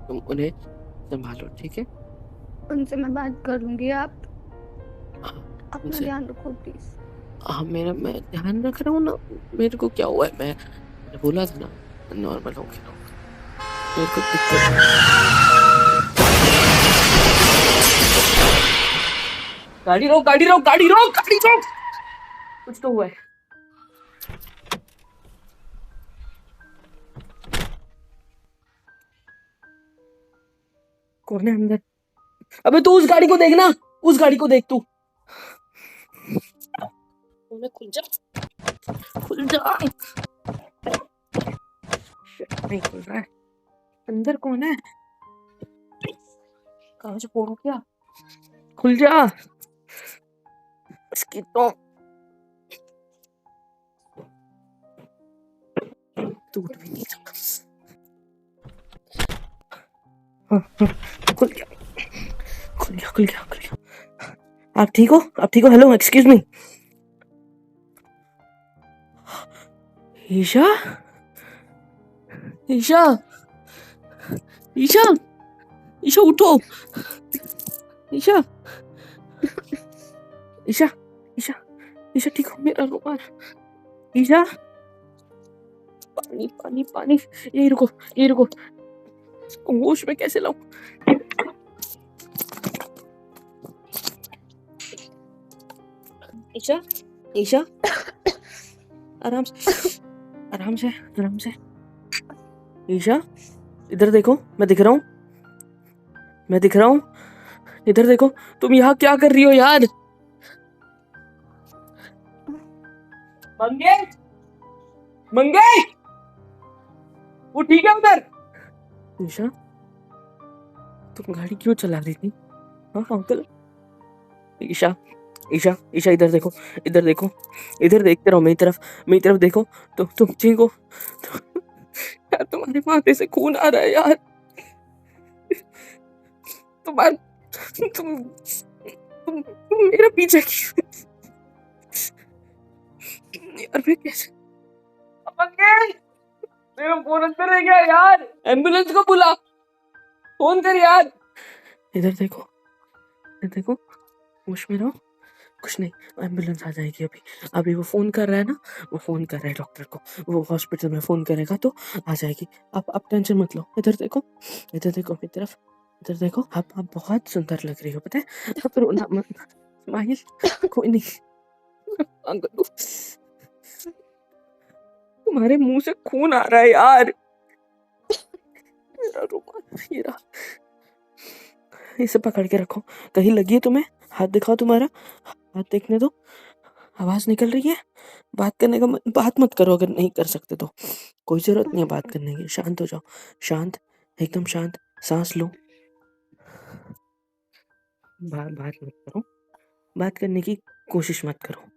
तुम उन्हें संभालो, ठीक है? उनसे मैं बात करूंगी। आप हाँ, अपना उनसे। ध्यान रखो प्लीज। हाँ, मैं ध्यान रख रहा हूँ ना। मेरे को क्या हुआ है? मैंने बोला था ना, नॉर्मल हो गया रहूंगा। मेरे को दिक्कत नहीं है। गाड़ी रोक, गाड़ी रोक, गाड़ी रोक, गाड़ी रोक। कुछ तो हुआ है। कौन है अंदर? अबे तू उस गाड़ी को देखना, उस गाड़ी को देख तू। खुल जा, खुल जा। Shit, नहीं खुल रहा है। अंदर कौन है? कहाँ से फोन किया? खुल जा। इसकी तो टूट भी नहीं सकता। हाँ, खुल गया, खुल गया, खुल गया, खुल गया। आप ठीक हो? आप ठीक हो? Hello, excuse me. Isha, Isha, Isha, Isha उठो। ईशा, ईशा, ईशा, ईशा ठीक हो? मेरा रुमाल। ईशा, पानी, पानी, पानी। यही रुको, यही रुको। इसको होश में कैसे लाऊं? ईशा, ईशा, आराम से, आराम से, आराम से। ईशा, इधर देखो, मैं दिख रहा हूँ, मैं दिख रहा हूँ। इधर देखो। तुम यहाँ क्या कर रही हो यार? मंगे, मंगे, वो ठीक है उधर? ईशा, तुम गाड़ी क्यों चला रही थी? हाँ अंकल। ईशा, ईशा, ईशा इधर देखो, इधर देखो, इधर देखते रहो मेरी तरफ देखो। तुम ठीक हो? यार तुम्हारे माथे से खून आ रहा है यार। तुम्हार तुम मेरा पीछे क्यों? यार मैं कैसे? मंगे, मेरा फोन अंदर रह गया यार। एम्बुलेंस को बुला, फोन कर यार। इधर देखो, इधर देखो, होश में रहो। कुछ नहीं, एम्बुलेंस आ जाएगी अभी। अभी वो फोन कर रहा है ना, वो फोन कर रहा है डॉक्टर को। वो हॉस्पिटल में फोन करेगा तो आ जाएगी। आप टेंशन मत लो। इधर देखो, इधर देखो मेरी तरफ, इधर देखो। आप बहुत सुंदर लग रही हो, पता है? आप रोना मत। स्माइल। कोई नहीं। अंकल, तुम्हारे मुंह से खून आ रहा है यार। मेरा रुमाल ये रहा। इसे पकड़ के रखो। कहीं लगी है तुम्हें? हाथ दिखाओ तुम्हारा, हाथ देखने दो। आवाज निकल रही है? बात करने का बात मत करो अगर नहीं कर सकते तो। कोई जरूरत नहीं है बात करने की। शांत हो जाओ, शांत, एकदम शांत। सांस लो। बात मत करो, बात करने की कोशिश मत करो।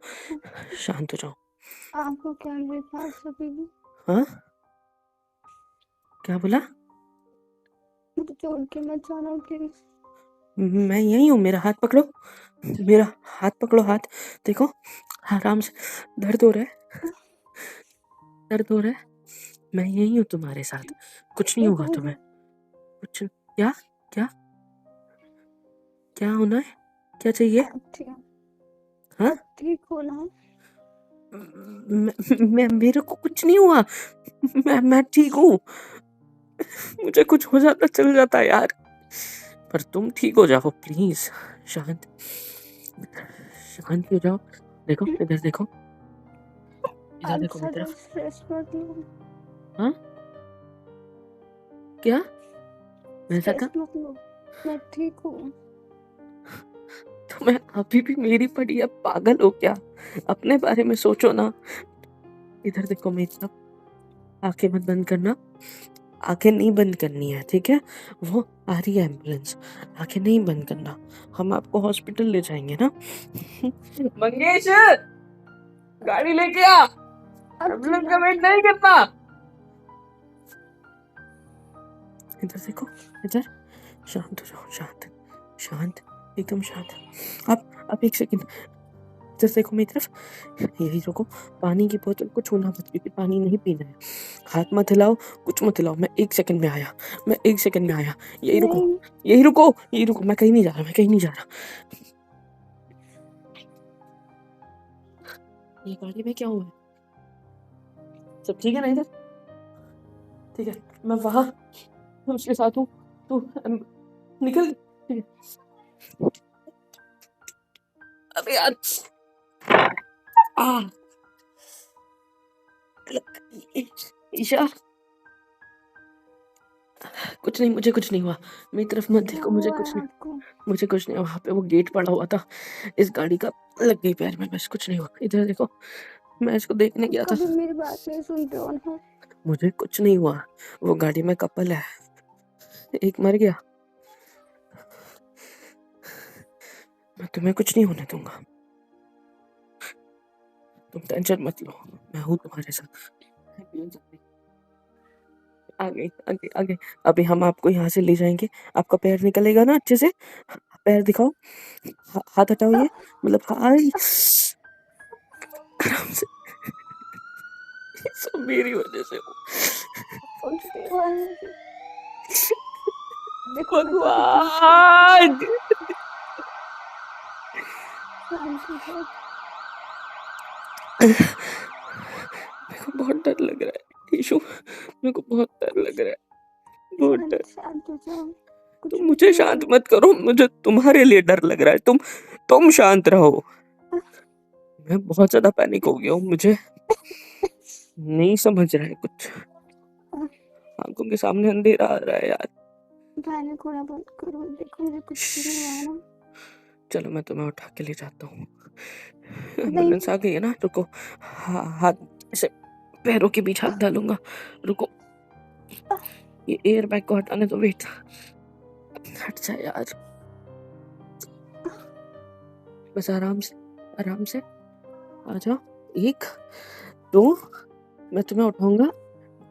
शांत हो जाओ। आपको क्या मेरे पास अभी भी? हाँ, क्या बोला? मुझे छोड़ के मत जाना प्लीज। मैं यही हूँ, मेरा हाथ पकड़ो, मेरा हाथ पकड़ो, हाथ देखो। आराम से। दर्द हो रहा है? दर्द हो रहा है? मैं यही हूँ तुम्हारे साथ। कुछ नहीं एक होगा तुम्हें। मिनट। कुछ क्या? क्या? क्या होना है? क्या चाहिए? आप ठीक हाँ? आप ठीक हो ना? मेरे को कुछ नहीं हुआ। मैं ठीक हूँ। मुझे कुछ हो जाता चल जाता यार, पर तुम ठीक हो जाओ प्लीज। शांत, शांत हो जाओ। देखो इधर देखो, इधर आप देखो मेरी ज्यादा तरफ। स्ट्रेस मत लो। हाँ? क्या? वैसा स्ट्रेस का? मत लो, मैं ठीक हूँ। तुम्हें अभी भी मेरी पड़ी है? पागल हो क्या? अपने बारे में सोचो ना। इधर देखो मेरी तरफ। आंखें मत बंद करना, आंखें नहीं बंद करनी है, ठीक है? वो आ रही है एम्बुलेंस, आंखें नहीं बंद करना। हम आपको हॉस्पिटल ले जाएंगे ना। मंगेश, गाड़ी लेके आ। अब एम्बुलेंस का चिल्लाते वेट नहीं करना। इधर देखो, इधर। शांत हो जाओ, शांत, शांत, एकदम शांत। आप एक सेकंड, इधर देखो मेरी तरफ, यही रुको, पानी की बोतल को छूना मत क्योंकि पानी नहीं पीना है, हाथ मत हिलाओ, कुछ मत हिलाओ। मैं 1 सेकंड में आया, मैं 1 सेकंड में आया। यही रुको, नहीं यही रुको, यही रुको, मैं कहीं नहीं जा रहा, मैं कहीं नहीं जा रहा। ये गाड़ी में क्या हुआ है? सब ठीक है ना इधर? ठीक है, मैं वहां उसके साथ हूँ, तू निकल। ठीक है। अबे यार, आ ईशा, कुछ नहीं, मुझे कुछ नहीं हुआ, मेरी तरफ मत क्या देखो, मुझे हुआ कुछ है नहीं, आपको? मुझे कुछ नहीं हुआ। वहाँ पे वो गेट पड़ा हुआ था, इस गाड़ी का लग गई पैर में, बस कुछ नहीं हुआ। इधर देखो, मैं इसको देखने आप गया था। कभी मेरी बात नहीं सुनते हो ना। मुझे कुछ नहीं हुआ, वो गाड़ी में कपल है, एक मर गया, मैं तुम्हें कुछ नहीं होने दूंगा, तुम टेंशन मत लो, मैं हूँ तुम्हारे साथ। आगे आगे आगे, अभी हम आपको यहाँ से ले जाएंगे, आपका पैर निकलेगा ना अच्छे से, पैर दिखाओ, हाथ हटाओ, ये मतलब हाय, आराम से, ये सब मेरी वजह से हो। कुछ नहीं हुआ है मुझे। देखो मैं तो कितनी भगवान, शांत हो जाओ। मेरे को बहुत डर लग रहा है ईशु, मेरे को बहुत डर लग रहा है, बहुत डर। शांत हो जाओ, कुछ तुम भी मुझे नहीं शांत होगा। मत करो, मुझे तुम्हारे लिए डर लग रहा है, तुम शांत रहो। मैं बहुत ज्यादा पैनिक हो गया हूँ, मुझे नहीं समझ रहा है कुछ, आंखों के सामने अंधेरा आ रहा है यार। पैनिक होना बंद करो, देखो मुझे कुछ भी नहीं हुआ है ना। चलो मैं तुम्हें उठा के ले जाता हूँ, नहीं एम्बुलेंस आ गई है ना, रुको, हाथ ऐसे पैरों के बीच हाथ डालूंगा, रुको, ये एयर बैग को हटाने दो, वेट, हट जा यार, बस आराम से, आराम से आ जाओ, 1 2, मैं तुम्हें उठाऊंगा,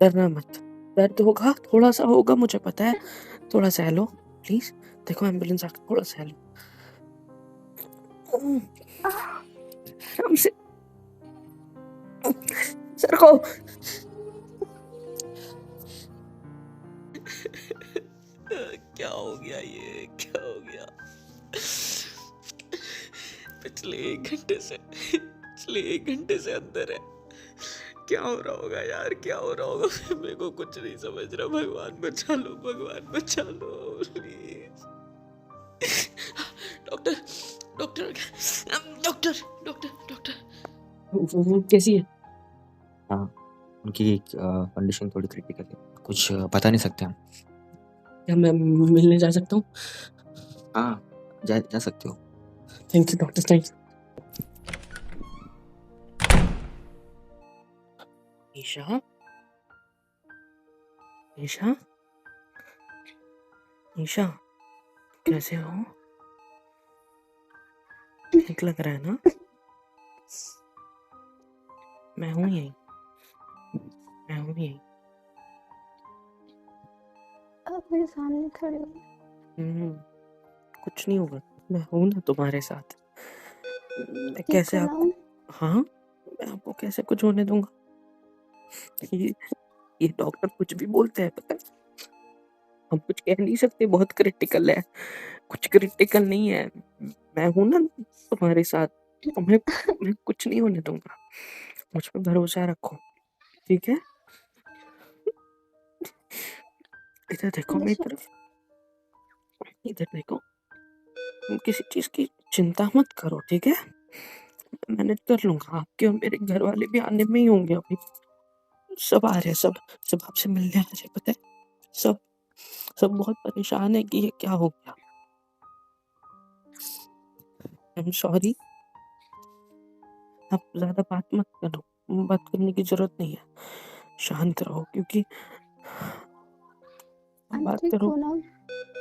डरना मत, दर्द होगा, थोड़ा सा होगा, मुझे पता है, थोड़ा सा हेलो प्लीज, देखो एम्बुलेंस आ, थोड़ा सा हेलो, आराम से, सर को क्या हो गया, ये क्या हो गया? पिछले 1 घंटे से अंदर है, क्या हो रहा होगा यार, क्या हो रहा होगा? मेरे को कुछ नहीं समझ रहा, भगवान बचा लो, भगवान बचा लो please. Doctor doctor doctor doctor doctor, वो कैसी है? हाँ, उनकी कंडीशन थोड़ी क्रिटिकल है, कुछ बता नहीं सकते हम। क्या मैं मिलने जा सकता हूँ? हाँ, जा सकते हो। Thank you doctor, thank you. Isha, Isha, Isha, कैसे हो? ठीक लग रहा है ना? मैं हूँ यहीं, मैं हूँ यहीं। आप मेरे सामने खड़े हो। कुछ नहीं होगा, मैं हूँ ना तुम्हारे साथ, मैं ठीक कैसे हो आपको, ना? हाँ, मैं आपको कैसे कुछ होने दूंगा? ये डॉक्टर कुछ भी बोलते हैं, पता है, हम कुछ कह नहीं सकते, बहुत क्रिटिकल है, कुछ क्रिटिकल नहीं है, मैं हूं ना तुम्हारे साथ, तुम्हें मैं कुछ नहीं होने दूंगा, मुझ पर भरोसा रखो, ठीक है? इधर देखो मेरी नशा तरफ, इधर देखो, तुम किसी चीज की चिंता मत करो, ठीक है? मैनेज कर लूंगा, आपके और मेरे घर वाले भी आने में ही होंगे अभी, सब आ रहे हैं, सब सब आपसे मिलने आ रहे हैं, पता है, सब सब बहुत परेशान है कि ये क्या हो गया। आई एम सॉरी, आप ज्यादा बात मत करो, बात करने की जरूरत नहीं है, शांत रहो, क्योंकि आप बात ठीक करो, हो ना?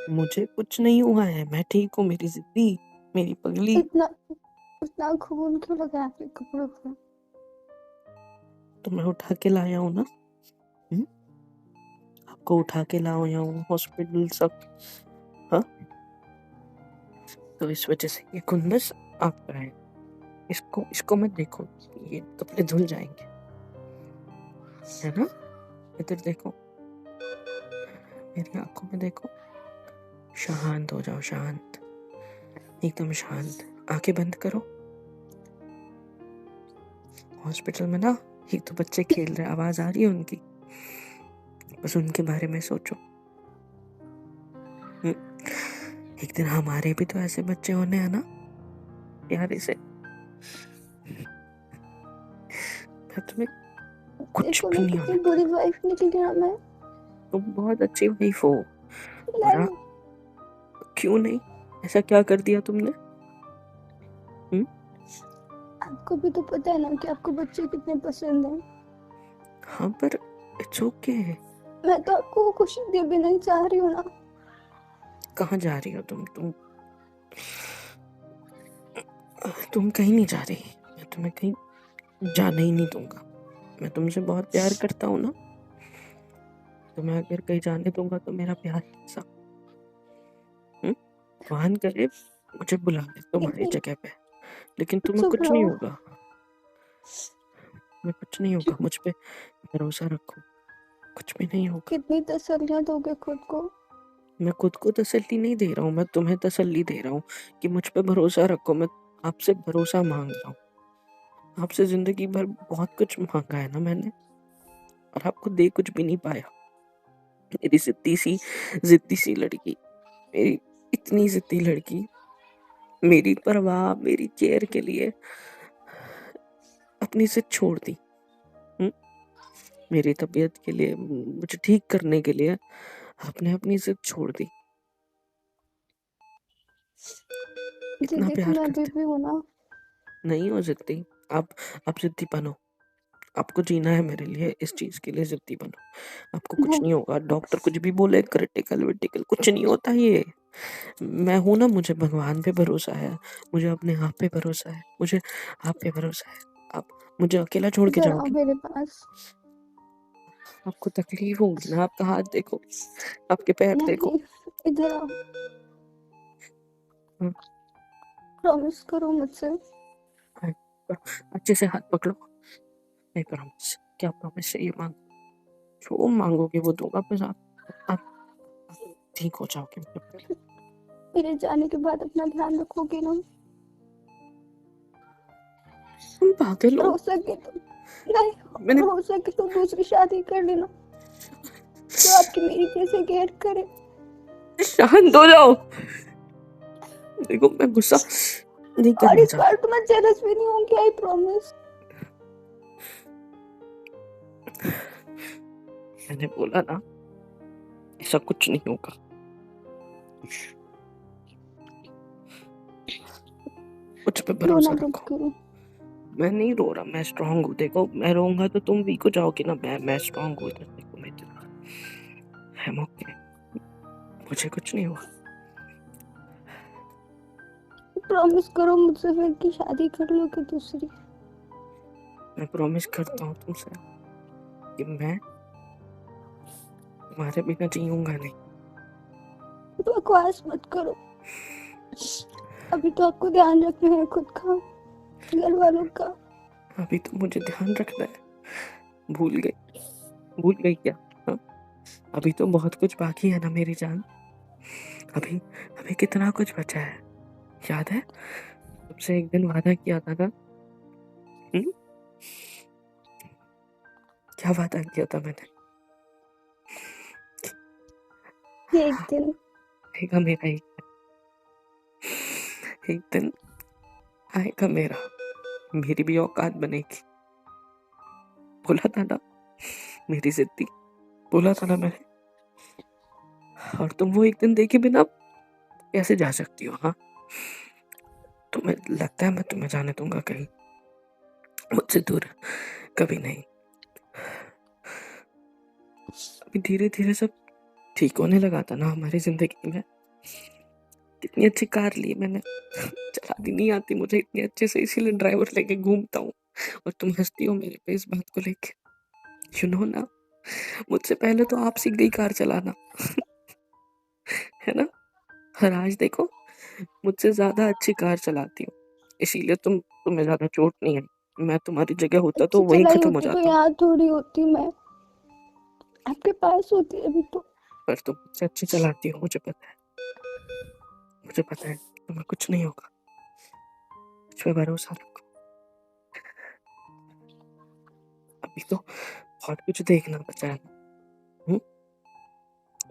मुझे कुछ नहीं हुआ है, मैं ठीक हूँ, मेरी जिद्दी, मेरी पगली। इतना इतना खून क्यों लगा है आपके कपड़ों पर? तो मैं उठा के लाया हूँ ना, हुँ? आपको उठा के लाया हूँ हॉस्पिटल सब, हाँ, तो इस वजह से ये खून बस आपका है, इसको इसको मत देखो, ये कपड़े धुल जाएंगे, है ना। इधर देखो, मेरी आंखों में देखो, शांत हो जाओ, शांत, एकदम शांत। आंखें बंद करो। हॉस्पिटल में ना एक तो बच्चे खेल रहे, आवाज आ रही है उनकी, बस उनके बारे में सोचो। एक दिन हमारे भी तो ऐसे बच्चे होने हैं ना, प्यारे से। मैं तुम्हें कुछ देखो भी मैं नहीं कितनी होने बुरी वाइफ निकली ना मैं। तुम बहुत अच्छी वाइफ हो। और नहीं, क्यों नहीं, ऐसा क्या कर दिया तुमने? आपको भी तो पता है ना कि आपको बच्चे कितने पसंद हैं। हाँ, पर इट्स ओके। मैं तो आपको वो खुशी दे भी नहीं चाह रही हूँ ना। कहाँ जा रही हो तुम कहीं नहीं जा रही। मैं तुम्हें कहीं जाने ही नहीं दूंगा। मैं तुमसे बहुत प्यार करता हूँ ना, तो मैं अगर कहीं जाने दूंगा तो मेरा प्यार कैसा? भगवान करे मुझे बुला ले तुम्हारी इतनी जगह पे, लेकिन तुम्हें चुप कुछ नहीं रहो। होगा। मैं कुछ नहीं होगा, मुझ पे भरोसा रखो, कुछ भी नहीं होगा। कितनी तसल्लियां दोगे खुद को? मैं खुद को तसल्ली नहीं दे रहा हूँ, मैं तुम्हें तसल्ली दे रहा हूँ कि मुझ पे भरोसा रखो। मैं आपसे भरोसा मांग रहा हूँ। आपसे जिंदगी भर बहुत कुछ मांगा है ना मैंने, और आपको दे कुछ भी नहीं पाया। मेरी जिद्दी सी लड़की, मेरी इतनी जिद्दी लड़की, मेरी परवाह, मेरी केयर के लिए अपनी जिद छोड़ दी। मेरी तबीयत के लिए, मुझे ठीक करने के लिए आपने अपनी जिद छोड़ दी। इतना जिद्दी तो प्यार मैं अभी करते भी हूँ ना। नहीं हो जिद्दी। आप जिद्दी बनो। आपको जीना है मेरे लिए, इस चीज के लिए जिद्दी बनो। आपको कुछ नहीं, नहीं होगा, डॉक्टर कुछ भी बोले, क्रिटिकल विटिकल कुछ नहीं होता ये। मैं हूं ना, मुझे भगवान पे भरोसा है, मुझे अपने आप पे भरोसा है, मुझे आप पे भरोसा है। आप मुझे अकेला छोड़ के इधर आओ जाओगे? मेरे पास। आपको तकलीफ होगी ना। आपका हाथ देखो, आपके पैर देखो। नहीं, इधर आओ। हाँ, प्रॉमिस करो मुझसे। हाँ, अच्छे से हाथ पकड़ो। नहीं, प्रॉमिस। क्या प्रॉमिस चाहिए? मांगो, जो मांगोगे वो दूंगा। बस आप ठीक हो जाओगे मेरे पे। मेरे जाने के बाद अपना ध्यान रखोगे ना? तुम पागल और हो। हो सके तो नहीं, मैंने और हो सके तो दूसरी शादी कर लेना जो आपकी मेरी जैसे केयर करे। शांत हो जाओ। देखो, मैं गुस्सा नहीं और करना इस बार चाहता। तो मैं जेलस भी नहीं होंगी, आई प्रॉमिस। मैंने बोला ना, ऐसा कुछ नहीं होगा। मुझ पे भरोसा रोना बंद रखो। करो। मैं नहीं रो रहा, मैं स्ट्रांग हूँ। देखो, मैं रोऊंगा तो तुम वीक हो जाओगी ना। मैं स्ट्रांग हूँ। इधर देखो, मैं इधर ओके, मुझे कुछ नहीं हुआ। प्रॉमिस करो मुझसे फिर की शादी कर लोगे दूसरी। मैं प्रॉमिस करता हूँ तुमसे कि मैं तुम्हारे बिना जीऊंगा नहीं। बकवास मत करो। अभी तो आपको ध्यान रखना है खुद का, घर वालों का। अभी तो मुझे ध्यान रखना है। भूल गई क्या? हाँ? अभी तो बहुत कुछ बाकी है ना मेरी जान। अभी अभी कितना कुछ बचा है, याद है? तुमसे एक दिन वादा किया था ना। हुँ? क्या वादा किया था मैंने? एक दिन आएगा मेरा एक दिन आएगा मेरा, मेरी भी औकात बनेगी। बोला था ना, मेरी जिद्दी, बोला था ना मैंने। और तुम वो एक दिन देखे बिना कैसे जा सकती हो? हाँ, तुम्हें लगता है मैं तुम्हें जाने दूंगा कहीं? मुझसे दूर कभी नहीं। अभी धीरे धीरे सब ठीक होने लगा था ना हमारी जिंदगी में। कितनी अच्छी कार ली मैंने, चलानी नहीं आती मुझे इतनी अच्छे से, इसीलिए ड्राइवर लेके घूमता हूँ। और तुम हंसती हो मेरे पे इस बात को लेके। यू नो ना, मुझसे पहले तो आप सीख गई कार चलाना। है ना? और आज देखो, मुझसे ज्यादा अच्छी कार चलाती हूँ, इसीलिए तुम तुम्हें ज्यादा चोट नहीं आई। मैं तुम्हारी जगह होता तो अच्छी वहीं चलाई खत्म हो होती तो जाता। यहाँ थोड़ी होती, मैं आपके पास होती अभी तो। पर तुम मुझसे अच्छी चलाती हो, मुझे पता है, मुझे पता है तुम्हें कुछ नहीं होगा। मुझ पे भरोसा रखो। अभी तो बहुत कुछ देखना बचा है। हम्म,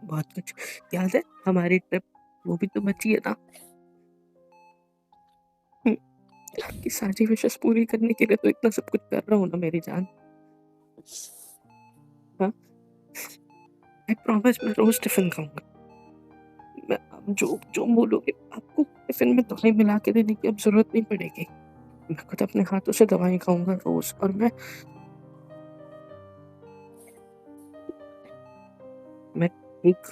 बहुत कुछ। याद है हमारी ट्रिप, वो भी तो बची है ना। हम्म, आपकी सारी विशेष पूरी करने के लिए तो इतना सब कुछ कर रहा हूँ ना मेरी जान। हाँ, आई प्रॉमिस मैं रोज टिफिन खाऊंगा। मैं अब जो जो बोलोगे, आपको टिफिन में दवाई मिला के देने की अब जरूरत नहीं पड़ेगी। मैं खुद अपने हाथों से दवाई खाऊंगा रोज। और मैं ठीक।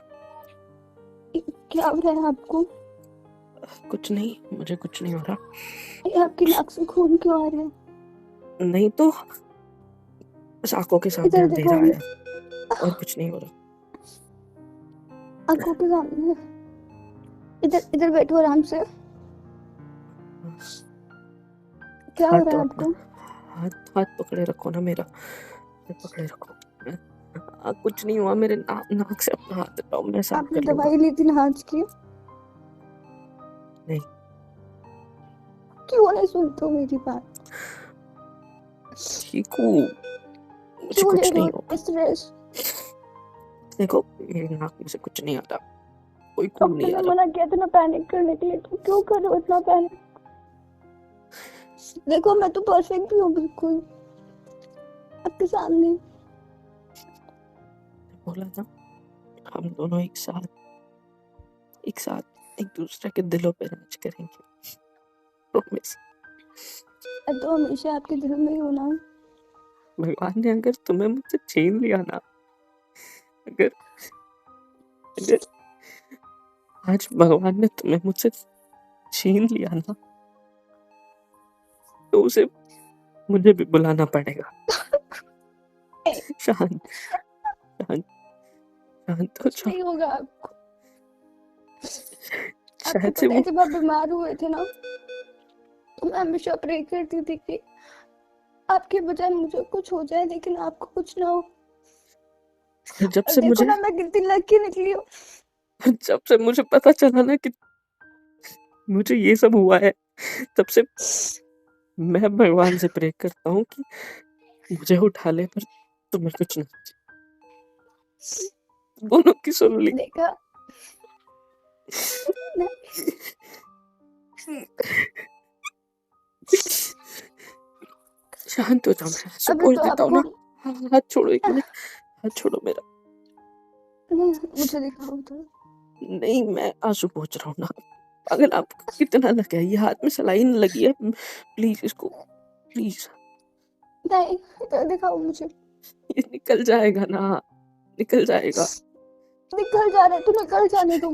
क्या हो रहा है आपको? कुछ नहीं, मुझे कुछ नहीं हो रहा। ये आपकी नाक से खून क्यों आ रहा है? नहीं तो बस आंखों के सामने इधर देखो, अंधेरा है और कुछ नहीं हो रहा। आंखों के सामने। इधर इधर बैठो आराम से। क्या हो हाथ रहा तो है अपना, आपको? हाथ हाथ पकड़े रखो ना मेरा, हाथ पकड़े रखो। कुछ नहीं हुआ। मेरे नाक से अपना हाथ हटाओ, मैं साफ आपने कर लूंगा। दवाई ली थी ना आज की? नहीं, क्यों नहीं सुनते हो मेरी बात? ठीक हूँ, मुझे क्यों ले कुछ रहे नहीं हो होगा। स्ट्रेस? देखो मेरी नाक में से कुछ नहीं आता, कोई खून डॉक्टर नहीं आ ने रहा। मना किया था ना पैनिक करने के लिए, तो क्यों कर रहे हो इतना पैनिक? देखो मैं तो परफेक्ट भी हूँ बिल्कुल आपके सामने। बोला था हम दोनों एक साथ एक दूसरे के दिलों पे राज करेंगे। प्रॉमिस। मैं तो हमेशा आपके दिल में ही हूँ ना। भगवान ने अगर तुम्हें मुझसे छीन लिया ना, अगर अगर आज भगवान ने तुम्हें मुझसे छीन लिया ना, तो उसे मुझे भी बुलाना पड़ेगा। शांत शांत शांत हो कुछ जाओ। नहीं होगा आपको। आपको शायद से पता है वो जब आप बीमार हुए थे ना, तो मैं हमेशा प्रे करती थी कि आपके बजाय मुझे कुछ हो जाए लेकिन आपको कुछ ना हो। जब और से देखो मुझे ना मैं कितनी लकी निकली हूँ। जब से मुझे पता चला ना कि मुझे ये सब हुआ है, तब से मैं भगवान से प्रे करता हूँ कि मुझे उठा ले, पर तुम्हें कुछ ना हो। दोनों की सुन ली। देखा ना? शांत हो जाओ, मैं आंसू अभी पोंछ तो देता हूँ आपको ना। हाथ छोड़ो, एक मिनट, हाथ छोड़ो मेरा। नहीं, मुझे दिखाओ तो। नहीं, मैं आंसू पोंछ रहा हूँ ना। पागल, आपको कितना लगा है? ये हाथ में सलाइन लगी है, प्लीज इसको, प्लीज। नहीं, इधर दिखाओ मुझे। ये निकल जाएगा ना, निकल जाएगा। निकल जा रहे तो निकल जाने दो।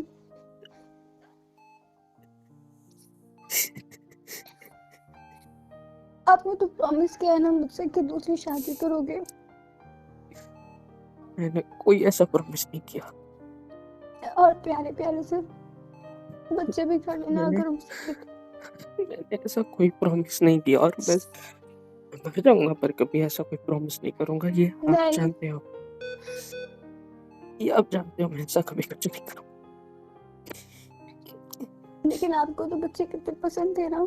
आपने तो प्रॉमिस किया है ना मुझसे कि दूसरी शादी करोगे। मैंने कोई ऐसा प्रॉमिस नहीं किया। और प्यारे प्यारे से बच्चे भी कर लेना मैंने अगर उससे। मैंने ऐसा कोई प्रॉमिस नहीं किया, और मैं मर जाऊंगा पर कभी ऐसा कोई प्रॉमिस नहीं करूंगा। ये आप नहीं, जानते हो, ये आप जानते हो, मैं ऐसा कभी कुछ नहीं करूंगा। लेकिन आपको तो बच्चे कितने पसंद थे ना।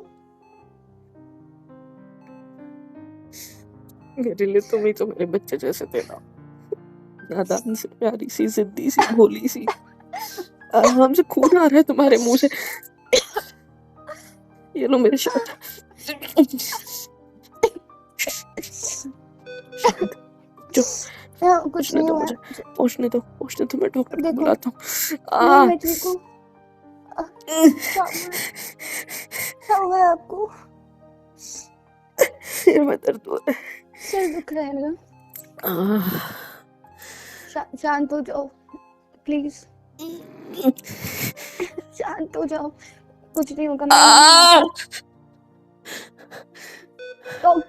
मेरे लिए तुम ही तो मेरे बच्चे जैसे थे ना। नादान सी, प्यारी सी, जिद्दी सी, भोली सी। आराम से खून आ रहा है तुम्हारे मुंह से। ये लो मेरे शर्ट। शांत, जो कुछ पहुंचने नहीं दो हुआ मुझे, है। पहुंचने दो, मैं डॉक्टर को देखो, बुलाता नहीं हूँ। मैं ठीक हूँ। क्या हुआ? क्या हुआ है आपको? सिर में दर्द हो रहा सिर दुख रहा है ना? है। शांत हो जाओ प्लीज। शांत हो जाओ, कुछ नहीं होगा, मैं हूं ना आपके।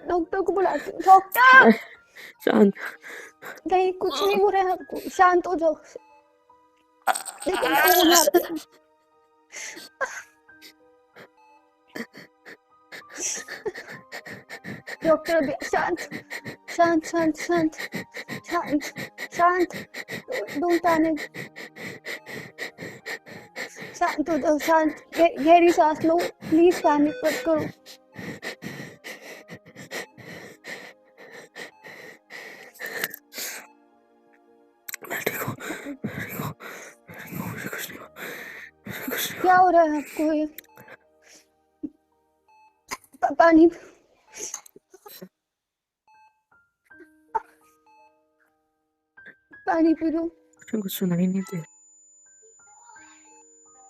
डॉक्टर को बुलाती हूँ। डॉक्टर! शांत। नहीं, कुछ नहीं हो रहा है आपको, शांत हो जाओ। देखो मैं हूं ना आपके। डॉक्टर अभी शांत शांत शांत शांत शांत शांत डोंट पैनिक शांत हो जाओ शांत गहरी सांस लो प्लीज पैनिक मत करो मैं ठीक हूँ, मुझे कुछ नहीं हुआ, मुझे कुछ नहीं क्या हो रहा है आपको ये पानी पानी पी लो मुझे कुछ सुनाई नहीं दे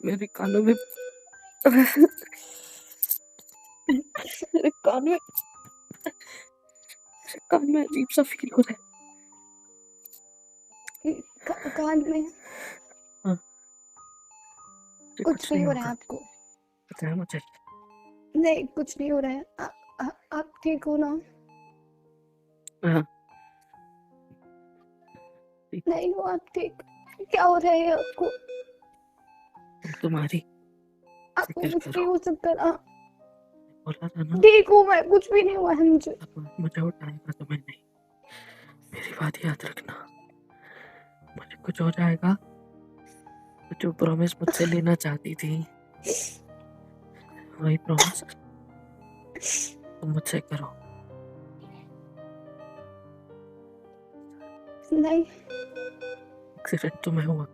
मेरे कानों में मेरे कान में अजीब सा फील हो रहा है कान में मुझे कुछ नहीं हो रहा है होगा, आपको पता है मुझे। नहीं कुछ नहीं हो रहा है आप ठीक हो ना हाँ, नहीं हो आप ठीक क्या हो रहा है आपको तुम्हारी आपको फिक्र कुछ करो, नहीं हो सकता ना बोला था ना, ठीक हूँ मैं कुछ भी नहीं हुआ है मुझे अब मुझे उठाएगा तुम्हें नहीं, मेरी बात याद रखना, मुझे कुछ हो जाएगा तो जो प्रॉमिस मुझसे लेना चाहती थी वही प्रॉमिस तुम मुझसे करो। नहीं एक्सीडेंट तुम्हें हुआ,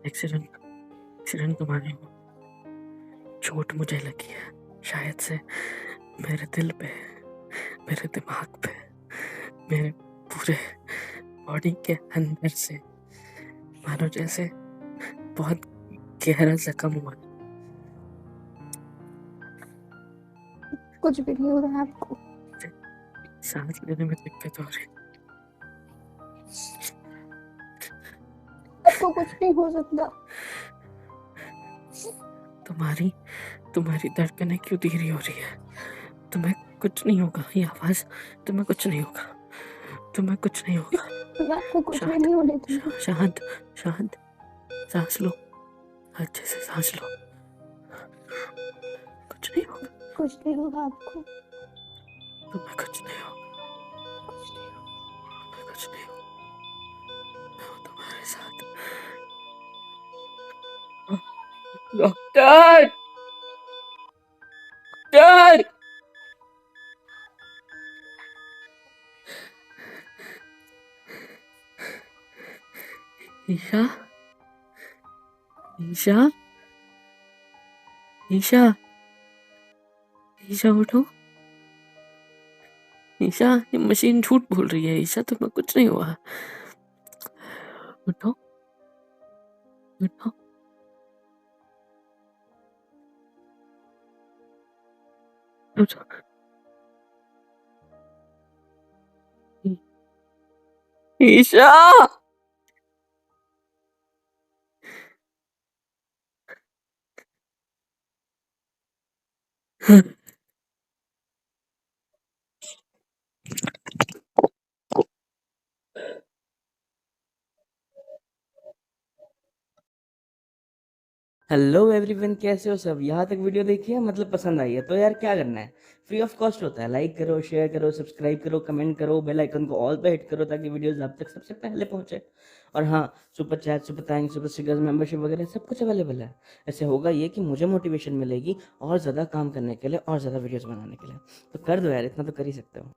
एक्सीडेंट तुम्हारे हुआ, चोट मुझे लगी है शायद से मेरे दिल पे, मेरे दिमाग पे, मेरे पूरे बॉडी के अंदर से मानो जैसे बहुत गहरा जख्म हुआ। कुछ भी नहीं हो रहा है आपको सांस लेने में दिक्कत हो रही, आपको कुछ नहीं हो सकता तुम्हारी धड़कनें क्यों धीरे हो रही है, तुम्हें कुछ नहीं होगा, ये आवाज तुम्हें कुछ नहीं होगा, तुम्हें कुछ नहीं होगा, मैं आपको कुछ भी नहीं होने दूंगी शांत शांत सांस लो, अच्छे से सांस लो, कुछ नहीं होगा, कुछ नहीं होगा आपको तुम्हें कुछ नहीं होगा, तुम्हें कुछ नहीं होगा, मैं हूँ तुम्हारे साथ। डॉक्टर डॉक्टर ईशा ईशा ईशा ईशा उठो, ईशा ये मशीन झूठ बोल रही है, ईशा तुम्हें कुछ नहीं हुआ, उठो उठो उठो, ईशा हेलो एवरीवन, कैसे हो सब। यहाँ तक वीडियो देखी है, मतलब पसंद आई है तो यार क्या करना है, फ्री ऑफ कॉस्ट होता है। लाइक करो, शेयर करो, सब्सक्राइब करो, कमेंट करो, बेल आइकन को ऑल पे हिट करो ताकि वीडियोस आप तक सबसे पहले पहुंचे। और हाँ, super chat, super thanks, super stickers, membership वगैरह सब कुछ अवेलेबल है। ऐसे होगा ये कि मुझे मोटिवेशन मिलेगी और ज़्यादा काम करने के लिए और ज़्यादा वीडियोज़ बनाने के लिए। तो कर दो यार, इतना तो कर ही सकते हो।